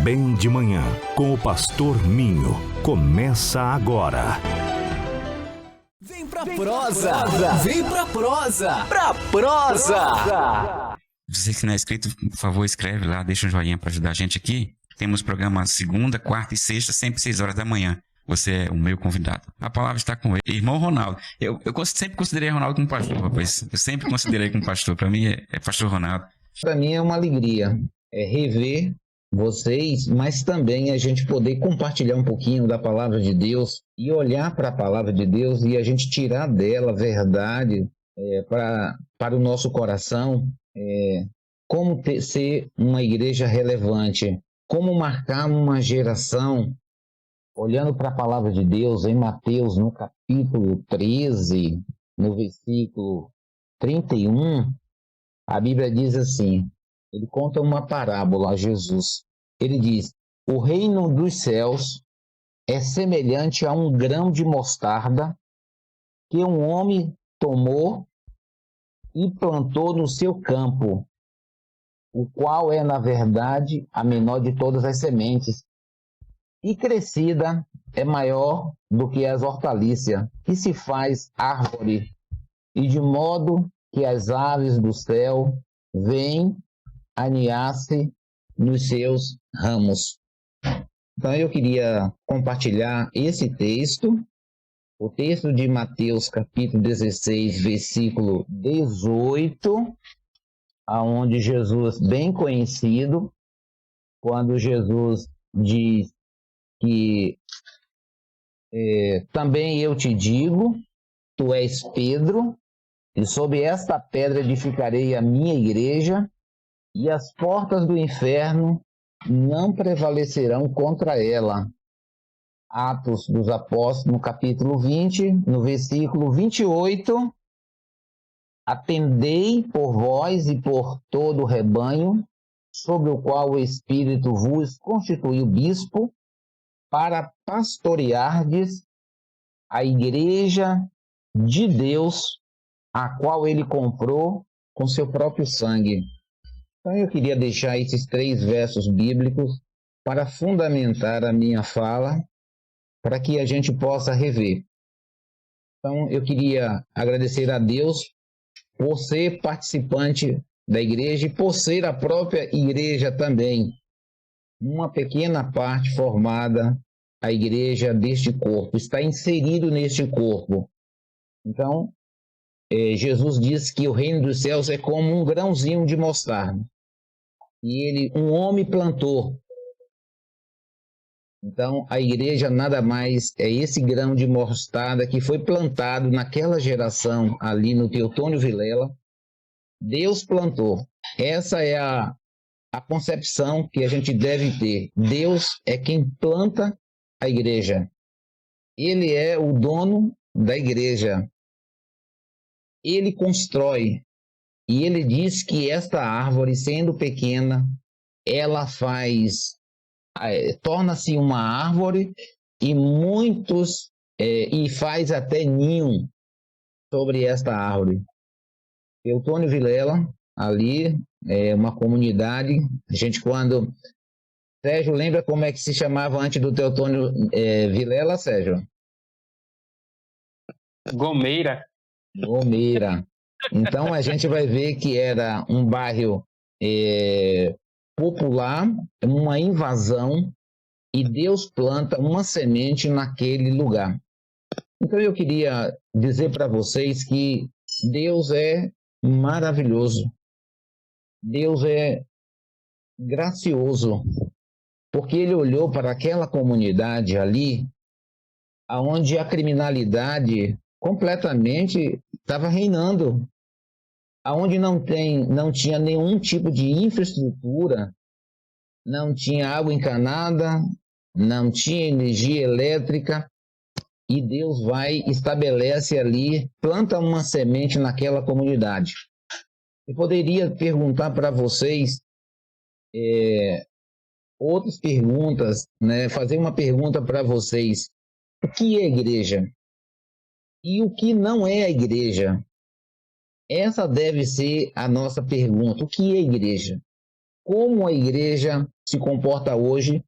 Bem de Manhã, com o pastor Minho. Começa agora. Vem pra prosa! Vem pra prosa! Pra prosa! Você que não é inscrito, por favor, escreve lá, deixa um joinha para ajudar a gente aqui. Temos programa segunda, quarta e sexta, sempre 6 horas da manhã. Você é o meu convidado. A palavra está com ele. Irmão Ronaldo. Eu sempre considerei Ronaldo como pastor, rapaz. Eu sempre considerei como pastor. Para mim é pastor Ronaldo. Para mim é uma alegria rever vocês, mas também a gente poder compartilhar um pouquinho da palavra de Deus e olhar para a palavra de Deus e a gente tirar dela a verdade para o nosso coração, como ser uma igreja relevante, como marcar uma geração, olhando para a palavra de Deus em Mateus, no capítulo 13, no versículo 31, a Bíblia diz assim, ele conta uma parábola a Jesus. Ele diz, o reino dos céus é semelhante a um grão de mostarda que um homem tomou e plantou no seu campo, o qual é, na verdade, a menor de todas as sementes. E crescida é maior do que as hortaliças, que se faz árvore, e de modo que as aves do céu vêm aninhar-se nos seus ramos. Então eu queria compartilhar esse texto, o texto de Mateus capítulo 16, versículo 18, aonde Jesus, bem conhecido, quando Jesus diz que também eu te digo, tu és Pedro, e sobre esta pedra edificarei a minha igreja, e as portas do inferno não prevalecerão contra ela. Atos dos Apóstolos, no capítulo 20, no versículo 28, atendei por vós e por todo o rebanho, sobre o qual o Espírito vos constituiu bispo, para pastoreardes a igreja de Deus, a qual ele comprou com seu próprio sangue. Então eu queria deixar esses 3 versos bíblicos para fundamentar a minha fala, para que a gente possa rever. Então eu queria agradecer a Deus por ser participante da igreja e por ser a própria igreja também. Uma pequena parte formada, a igreja deste corpo, está inserido neste corpo. Então, Jesus disse que o reino dos céus é como um grãozinho de mostarda. E um homem plantou. Então, a igreja nada mais é esse grão de mostarda que foi plantado naquela geração ali no Teotônio Vilela. Deus plantou. Essa é a concepção que a gente deve ter. Deus é quem planta a igreja. Ele é o dono da igreja. Ele constrói. E ele diz que esta árvore, sendo pequena, ela torna-se uma árvore e faz até ninho sobre esta árvore. Teotônio Vilela, ali, é uma comunidade. A gente Sérgio, lembra como é que se chamava antes do Teotônio Vilela, Sérgio? Gomeira. Então a gente vai ver que era um bairro popular, uma invasão, e Deus planta uma semente naquele lugar. Então eu queria dizer para vocês que Deus é maravilhoso. Deus é gracioso, porque ele olhou para aquela comunidade ali, onde a criminalidade completamente estava reinando, onde não tinha nenhum tipo de infraestrutura, não tinha água encanada, não tinha energia elétrica, e Deus estabelece ali, planta uma semente naquela comunidade. Eu poderia perguntar para vocês outras perguntas, né? Fazer uma pergunta para vocês. O que é igreja? E o que não é a igreja? Essa deve ser a nossa pergunta. O que é igreja? Como a igreja se comporta hoje,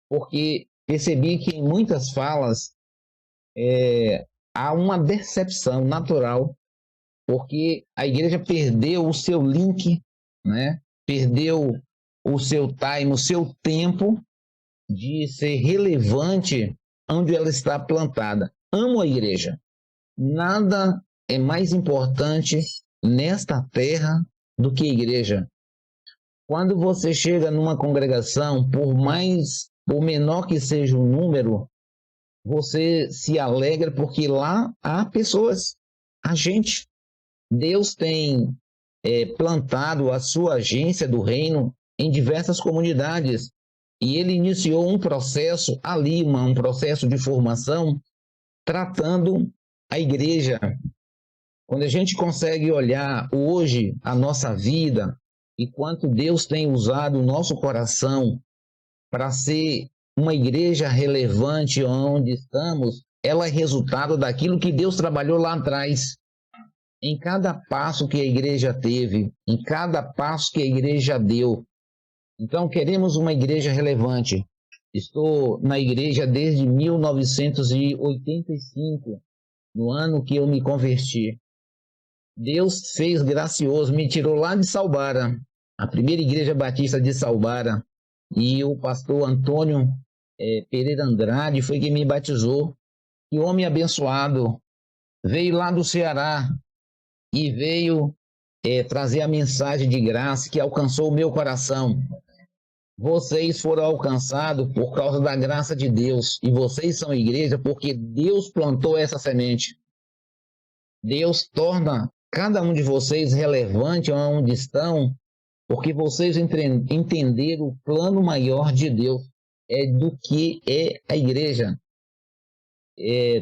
porque percebi que em muitas falas há uma decepção natural, porque a igreja perdeu o seu link, né? Perdeu o seu time, o seu tempo de ser relevante onde ela está plantada. Amo a igreja. Nada é mais importante nesta terra do que a igreja. Quando você chega numa congregação, por menor que seja o número, você se alegra porque lá há pessoas, há gente. Deus tem plantado a sua agência do reino em diversas comunidades e ele iniciou um processo ali, um processo de formação, tratando a igreja. Quando a gente consegue olhar hoje a nossa vida e quanto Deus tem usado o nosso coração para ser uma igreja relevante onde estamos, ela é resultado daquilo que Deus trabalhou lá atrás. Em cada passo que a igreja teve, em cada passo que a igreja deu. Então, queremos uma igreja relevante. Estou na igreja desde 1985, no ano que eu me converti. Deus fez gracioso, me tirou lá de Salbara, a primeira igreja batista de Salbara, e o pastor Antônio Pereira Andrade foi quem me batizou. Que homem abençoado, veio lá do Ceará e veio trazer a mensagem de graça que alcançou o meu coração. Vocês foram alcançados por causa da graça de Deus, e vocês são igreja porque Deus plantou essa semente. Deus torna cada um de vocês relevante onde estão, porque vocês entenderam o plano maior de Deus, do que é a igreja.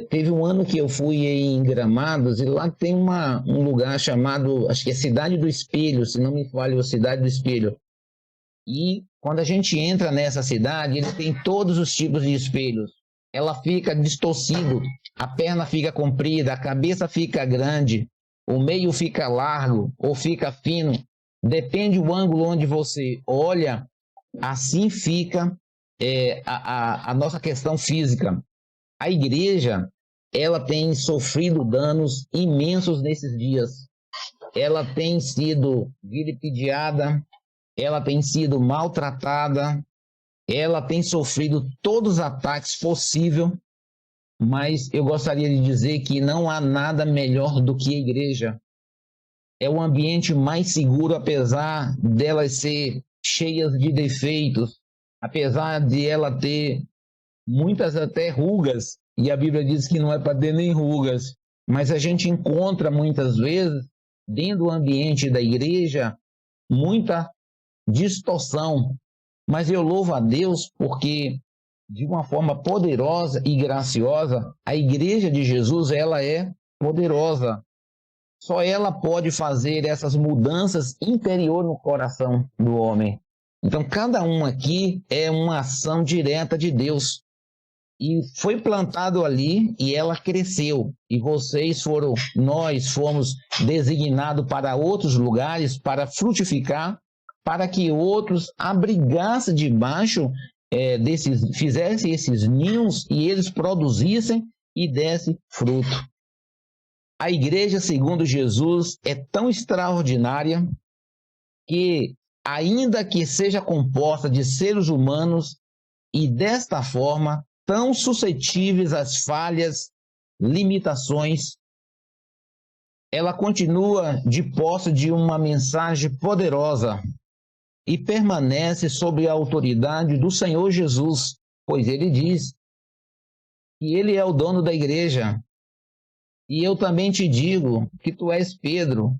Teve um ano que eu fui em Gramados, e lá tem um lugar chamado, acho que é Cidade do Espelho, se não me falha, a Cidade do Espelho. E quando a gente entra nessa cidade, ele tem todos os tipos de espelhos. Ela fica distorcida, a perna fica comprida, a cabeça fica grande, o meio fica largo ou fica fino. Depende do ângulo onde você olha, assim fica a nossa questão física. A igreja, ela tem sofrido danos imensos nesses dias. Ela tem sido vilipendiada, ela tem sido maltratada, ela tem sofrido todos os ataques possíveis, mas eu gostaria de dizer que não há nada melhor do que a igreja. É o ambiente mais seguro, apesar delas ser cheias de defeitos, apesar de ela ter muitas até rugas, e a Bíblia diz que não é para ter nem rugas, mas a gente encontra muitas vezes, dentro do ambiente da igreja, muita distorção. Mas eu louvo a Deus porque, de uma forma poderosa e graciosa, a igreja de Jesus, ela é poderosa. Só ela pode fazer essas mudanças interior no coração do homem. Então, cada um aqui é uma ação direta de Deus. E foi plantado ali e ela cresceu. E nós fomos designados para outros lugares para frutificar, para que outros abrigassem debaixo fizessem esses ninhos e eles produzissem e dessem fruto. A igreja, segundo Jesus, é tão extraordinária que, ainda que seja composta de seres humanos e desta forma tão suscetíveis às falhas, limitações, ela continua de posse de uma mensagem poderosa e permanece sob a autoridade do Senhor Jesus, pois ele diz que ele é o dono da igreja. E eu também te digo que tu és Pedro,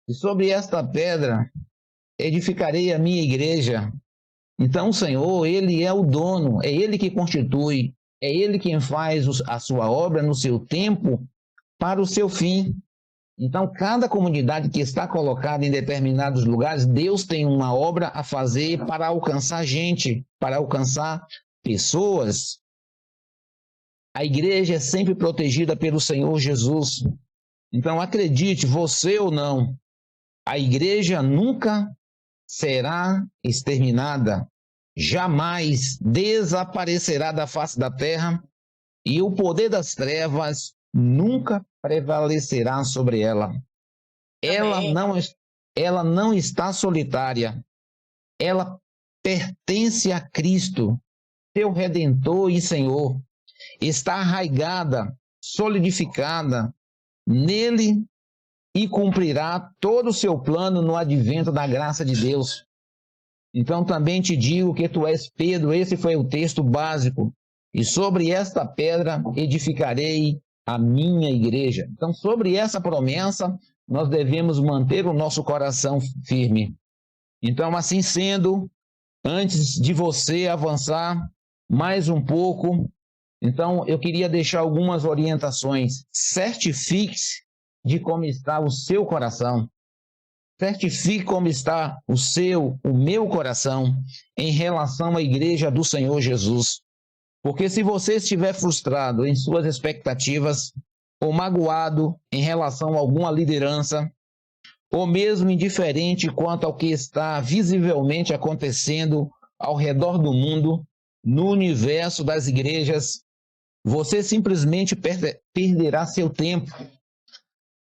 e sobre esta pedra edificarei a minha igreja. Então o Senhor, ele é o dono, é ele que constitui, é ele quem faz a sua obra no seu tempo para o seu fim. Então, cada comunidade que está colocada em determinados lugares, Deus tem uma obra a fazer para alcançar gente, para alcançar pessoas. A igreja é sempre protegida pelo Senhor Jesus. Então, acredite, você ou não, a igreja nunca será exterminada. jamais desaparecerá da face da terra, e o poder das trevas nunca prevalecerá sobre ela. Ela não está solitária. Ela pertence a Cristo, seu Redentor e Senhor. Está arraigada, solidificada nele e cumprirá todo o seu plano no advento da graça de Deus. Então também te digo que tu és Pedro, esse foi o texto básico, e sobre esta pedra edificarei a minha igreja. Então, sobre essa promessa, nós devemos manter o nosso coração firme. Então, assim sendo, antes de você avançar mais um pouco, então eu queria deixar algumas orientações. Certifique-se de como está o seu coração. Certifique como está o meu coração em relação à igreja do Senhor Jesus. Porque se você estiver frustrado em suas expectativas, ou magoado em relação a alguma liderança, ou mesmo indiferente quanto ao que está visivelmente acontecendo ao redor do mundo, no universo das igrejas, você simplesmente perderá seu tempo.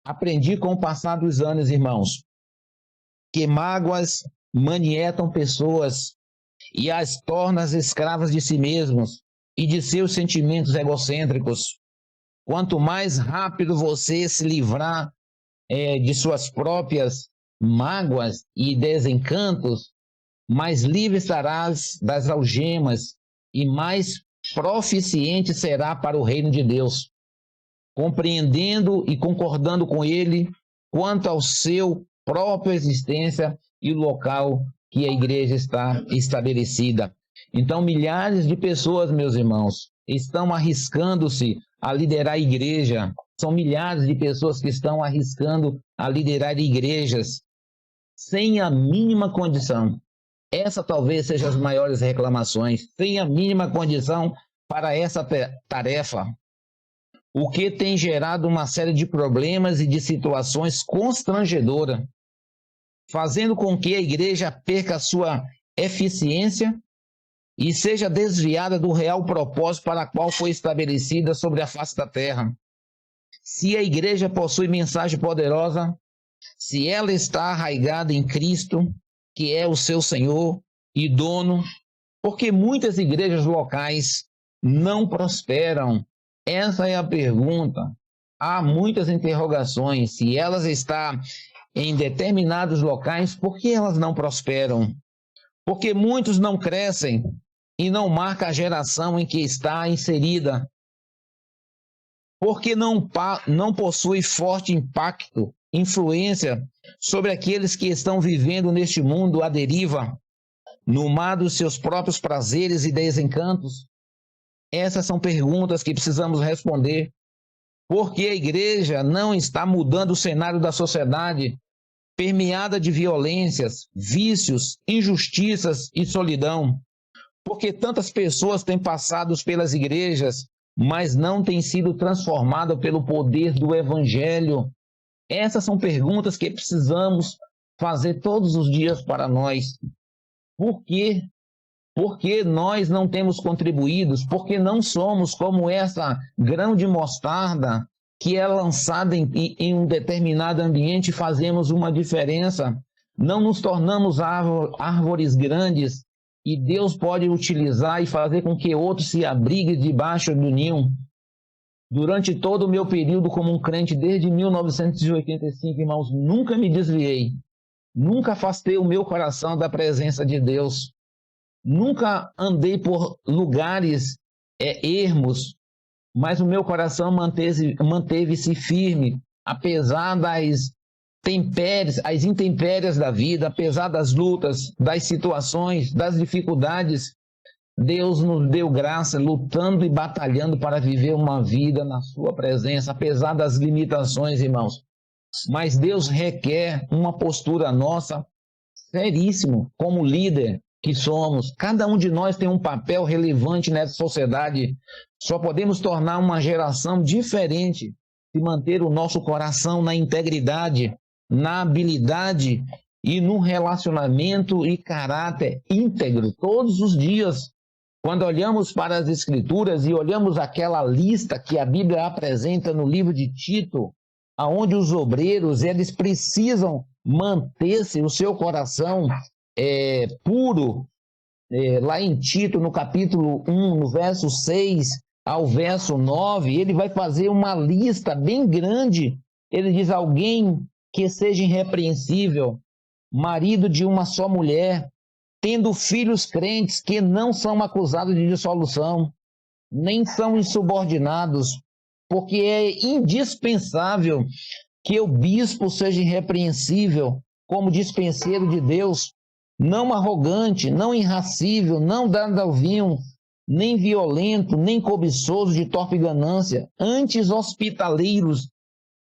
Aprendi com o passar dos anos, irmãos, que mágoas manietam pessoas e as tornam escravas de si mesmos e de seus sentimentos egocêntricos. Quanto mais rápido você se livrar de suas próprias mágoas e desencantos, mais livre estarás das algemas e mais proficiente será para o reino de Deus, compreendendo e concordando com ele quanto ao seu própria existência e o local que a igreja está estabelecida. Então, milhares de pessoas, meus irmãos, estão arriscando-se a liderar a igreja. São milhares de pessoas que estão arriscando a liderar igrejas sem a mínima condição. Essa talvez seja as maiores reclamações, sem a mínima condição para essa tarefa. O que tem gerado uma série de problemas e de situações constrangedoras, fazendo com que a igreja perca a sua eficiência e seja desviada do real propósito para o qual foi estabelecida sobre a face da terra. Se a igreja possui mensagem poderosa, se ela está arraigada em Cristo, que é o seu Senhor e dono, porque muitas igrejas locais não prosperam. Essa é a pergunta. Há muitas interrogações. Se elas estão em determinados locais, por que elas não prosperam? Porque muitos não crescem e não marcam a geração em que está inserida. Porque não possui forte impacto, influência sobre aqueles que estão vivendo neste mundo à deriva, no mar dos seus próprios prazeres e desencantos. Essas são perguntas que precisamos responder. Porque a igreja não está mudando o cenário da sociedade, permeada de violências, vícios, injustiças e solidão. Porque tantas pessoas têm passado pelas igrejas, mas não têm sido transformadas pelo poder do Evangelho. Essas são perguntas que precisamos fazer todos os dias para nós. Por quê? Porque nós não temos contribuído, porque não somos como essa grão de mostarda que é lançada em um determinado ambiente e fazemos uma diferença. Não nos tornamos árvores grandes e Deus pode utilizar e fazer com que outros se abriguem debaixo do ninho. Durante todo o meu período como um crente, desde 1985, irmãos, nunca me desviei. Nunca afastei o meu coração da presença de Deus. Nunca andei por lugares ermos, mas o meu coração manteve-se firme, apesar das intempéries da vida, apesar das lutas, das situações, das dificuldades. Deus nos deu graça, lutando e batalhando para viver uma vida na sua presença, apesar das limitações, irmãos. Mas Deus requer uma postura nossa seríssima, como líder que somos. Cada um de nós tem um papel relevante nessa sociedade. Só podemos tornar uma geração diferente se manter o nosso coração na integridade, na habilidade e num relacionamento e caráter íntegro todos os dias. Quando olhamos para as Escrituras e olhamos aquela lista que a Bíblia apresenta no livro de Tito, aonde os obreiros eles precisam manter-se o seu coração puro, lá em Tito, no capítulo 1, no verso 6 ao verso 9, ele vai fazer uma lista bem grande. Ele diz: alguém que seja irrepreensível, marido de uma só mulher, tendo filhos crentes que não são acusados de dissolução, nem são insubordinados, porque é indispensável que o bispo seja irrepreensível como dispenseiro de Deus, não arrogante, não irracível, não dado ao vinho, nem violento, nem cobiçoso de torpe ganância, antes hospitaleiros,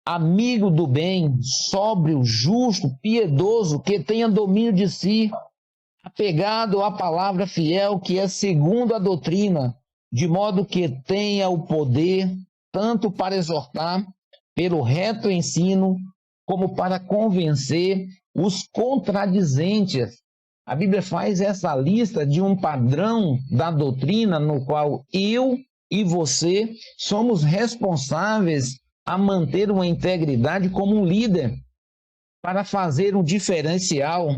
amigo do bem, sóbrio, justo, piedoso, que tenha domínio de si, apegado à palavra fiel, que é segundo a doutrina, de modo que tenha o poder tanto para exortar pelo reto ensino, como para convencer os contradizentes. A Bíblia faz essa lista de um padrão da doutrina no qual eu e você somos responsáveis a manter uma integridade como um líder, para fazer um diferencial,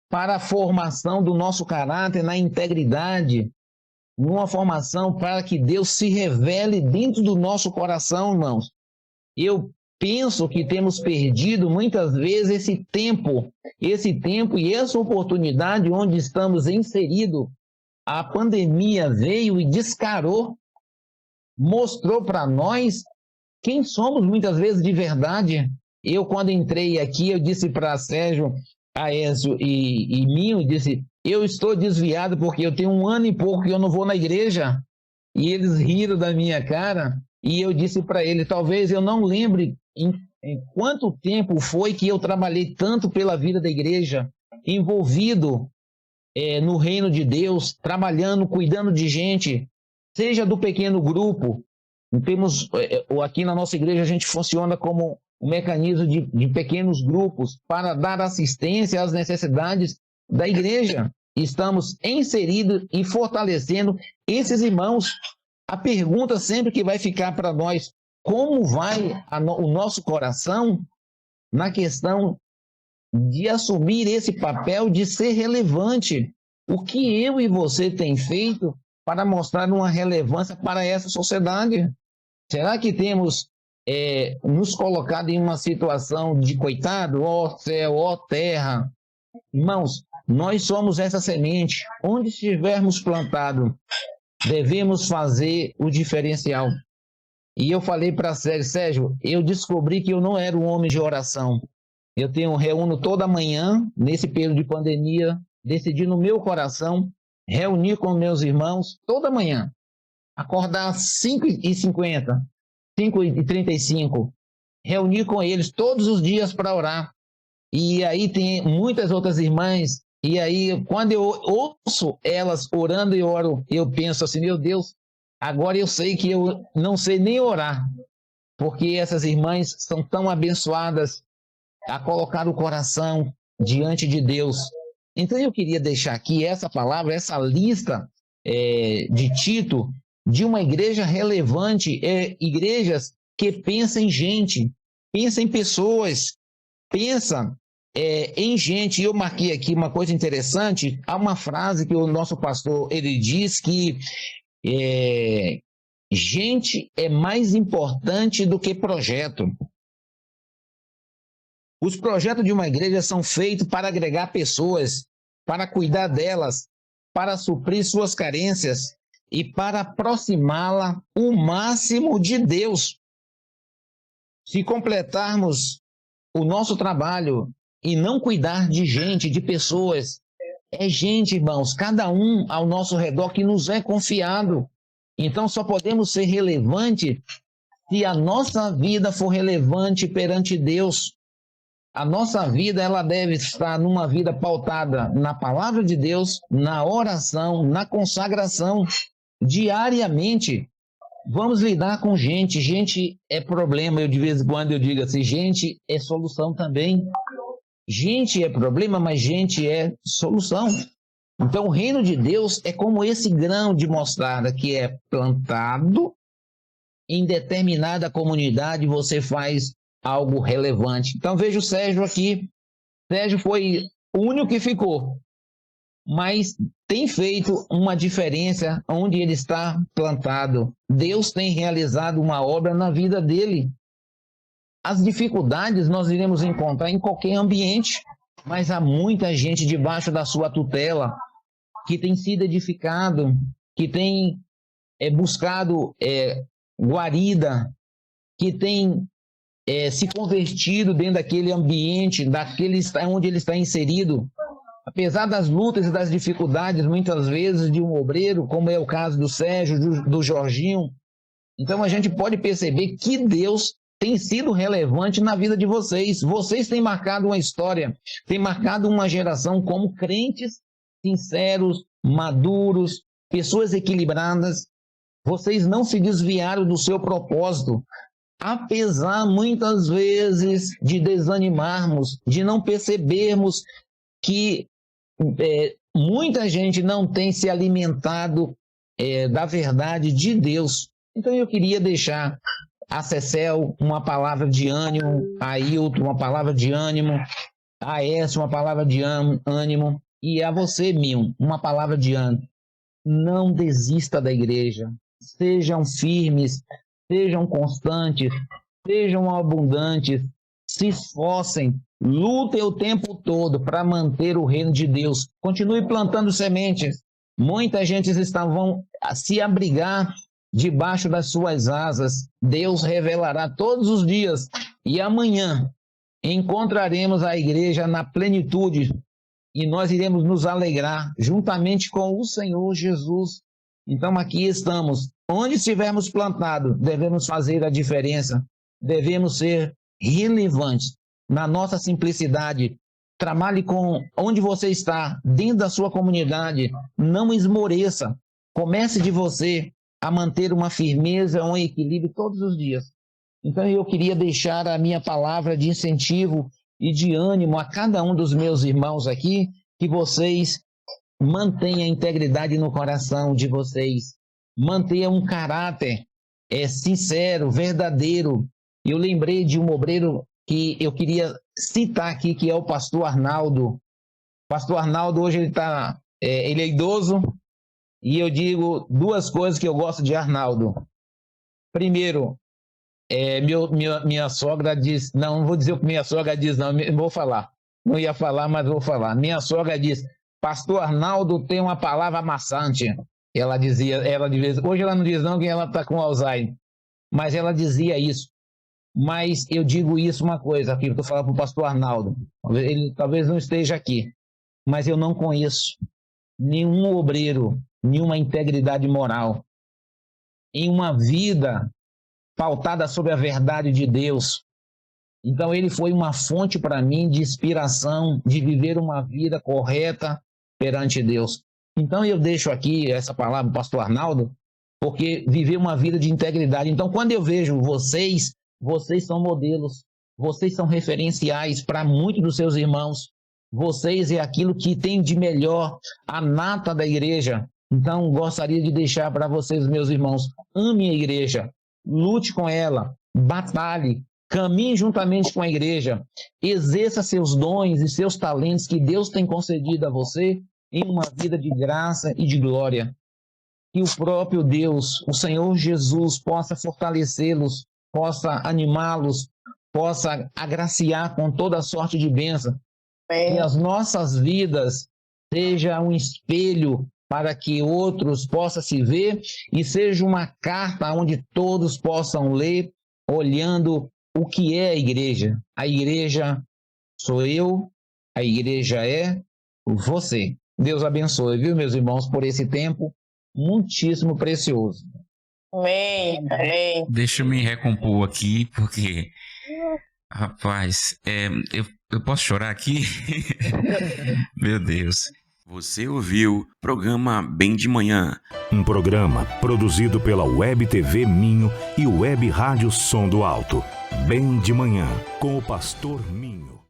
para a formação do nosso caráter na integridade, numa formação para que Deus se revele dentro do nosso coração, irmãos. Eu penso que temos perdido muitas vezes esse tempo e essa oportunidade onde estamos inseridos. A pandemia veio e descarou, mostrou para nós quem somos muitas vezes de verdade. Eu, quando entrei aqui, eu disse para Sérgio, Aécio e Minho, disse: eu estou desviado porque eu tenho 1 ano e pouco que eu não vou na igreja. E eles riram da minha cara, e eu disse para ele: talvez eu não lembre em quanto tempo foi que eu trabalhei tanto pela vida da igreja, envolvido no reino de Deus, trabalhando, cuidando de gente, seja do pequeno grupo. Temos, aqui na nossa igreja a gente funciona como um mecanismo de pequenos grupos para dar assistência às necessidades da igreja. Estamos inseridos e fortalecendo esses irmãos. A pergunta sempre que vai ficar para nós: como vai o nosso coração na questão de assumir esse papel de ser relevante? O que eu e você tem feito para mostrar uma relevância para essa sociedade? Será que temos nos colocado em uma situação de coitado? Ó céu, ó terra. Irmãos, nós somos essa semente. Onde estivermos plantados, devemos fazer o diferencial. E eu falei para Sérgio, eu descobri que eu não era um homem de oração. Eu reúno toda manhã, nesse período de pandemia, decidi no meu coração reunir com meus irmãos toda manhã. Acordar às 5h50, 5h35, reunir com eles todos os dias para orar. E aí tem muitas outras irmãs, e aí quando eu ouço elas orando e oro, eu penso assim: meu Deus, agora eu sei que eu não sei nem orar, porque essas irmãs são tão abençoadas a colocar o coração diante de Deus. Então eu queria deixar aqui essa palavra, essa lista de Tito, de uma igreja relevante, igrejas que pensam em gente, pensam em pessoas, pensam em gente. Eu marquei aqui uma coisa interessante. Há uma frase que o nosso pastor ele diz que gente é mais importante do que projeto. Os projetos de uma igreja são feitos para agregar pessoas, para cuidar delas, para suprir suas carências e para aproximá-la o máximo de Deus. Se completarmos o nosso trabalho e não cuidar de gente, de pessoas, é gente, irmãos, cada um ao nosso redor que nos é confiado. Então só podemos ser relevantes se a nossa vida for relevante perante Deus. A nossa vida ela deve estar numa vida pautada na palavra de Deus, na oração, na consagração, diariamente. Vamos lidar com gente. Gente é problema. De vez em quando eu digo assim: gente é solução também. Gente é problema, mas gente é solução. Então, o reino de Deus é como esse grão de mostarda que é plantado em determinada comunidade, você faz algo relevante. Então, veja o Sérgio aqui. Sérgio foi o único que ficou, mas tem feito uma diferença onde ele está plantado. Deus tem realizado uma obra na vida dele. As dificuldades nós iremos encontrar em qualquer ambiente, mas há muita gente debaixo da sua tutela que tem sido edificado, que tem buscado guarida, que tem se convertido dentro daquele ambiente, onde ele está inserido. Apesar das lutas e das dificuldades, muitas vezes, de um obreiro, como é o caso do Sérgio, do Jorginho. Então, a gente pode perceber que Deus tem sido relevante na vida de vocês. Vocês têm marcado uma história, têm marcado uma geração como crentes sinceros, maduros, pessoas equilibradas. Vocês não se desviaram do seu propósito, apesar muitas vezes de desanimarmos, de não percebermos que muita gente não tem se alimentado da verdade de Deus. Então eu queria deixar a Cecel uma palavra de ânimo, a Ailton uma palavra de ânimo, a Écio uma palavra de ânimo, e a você, Minho, uma palavra de ânimo. Não desista da igreja. Sejam firmes, sejam constantes, sejam abundantes, se esforcem, lutem o tempo todo para manter o reino de Deus. Continue plantando sementes. Muita gente vão se abrigar debaixo das suas asas. Deus revelará todos os dias. E amanhã encontraremos a igreja na plenitude e nós iremos nos alegrar juntamente com o Senhor Jesus. Então aqui estamos. Onde estivermos plantados, devemos fazer a diferença. Devemos ser relevantes na nossa simplicidade. Trabalhe com onde você está, dentro da sua comunidade. Não esmoreça. Comece de você a manter uma firmeza, um equilíbrio todos os dias. Então eu queria deixar a minha palavra de incentivo e de ânimo a cada um dos meus irmãos aqui, que vocês mantenham a integridade no coração de vocês, mantenham um caráter sincero, verdadeiro. Eu lembrei de um obreiro que eu queria citar aqui, que é o pastor Arnaldo. O pastor Arnaldo hoje ele é idoso, e eu digo duas coisas que eu gosto de Arnaldo. Primeiro, minha sogra diz, não vou dizer o que minha sogra diz, não vou falar. Não ia falar, mas vou falar. Minha sogra diz, pastor Arnaldo tem uma palavra amassante. Ela dizia, hoje ela não diz não, que ela está com Alzheimer, mas ela dizia isso. Mas eu digo isso uma coisa, aqui eu estou falando para o pastor Arnaldo, ele talvez não esteja aqui, mas eu não conheço nenhum obreiro, nenhuma integridade moral, em uma vida pautada sobre a verdade de Deus. Então ele foi uma fonte para mim de inspiração, de viver uma vida correta perante Deus. Então eu deixo aqui essa palavra, pastor Arnaldo, porque viver uma vida de integridade. Então quando eu vejo vocês são modelos, vocês são referenciais para muitos dos seus irmãos. Vocês é aquilo que tem de melhor, a nata da igreja. Então gostaria de deixar para vocês, meus irmãos, ame a igreja, lute com ela, batalhe, caminhe juntamente com a igreja, exerça seus dons e seus talentos que Deus tem concedido a você em uma vida de graça e de glória. Que o próprio Deus, o Senhor Jesus, possa fortalecê-los, possa animá-los, possa agraciar com toda a sorte de bênção. Que as nossas vidas sejam um espelho para que outros possam se ver e seja uma carta onde todos possam ler, olhando o que é a igreja. A igreja sou eu, a igreja é você. Deus abençoe, viu, meus irmãos, por esse tempo muitíssimo precioso. Amém, amém. Deixa eu me recompor aqui, porque, rapaz, eu posso chorar aqui? Meu Deus. Você ouviu o programa Bem de Manhã. Um programa produzido pela Web TV Minho e Web Rádio Som do Alto. Bem de Manhã, com o pastor Minho.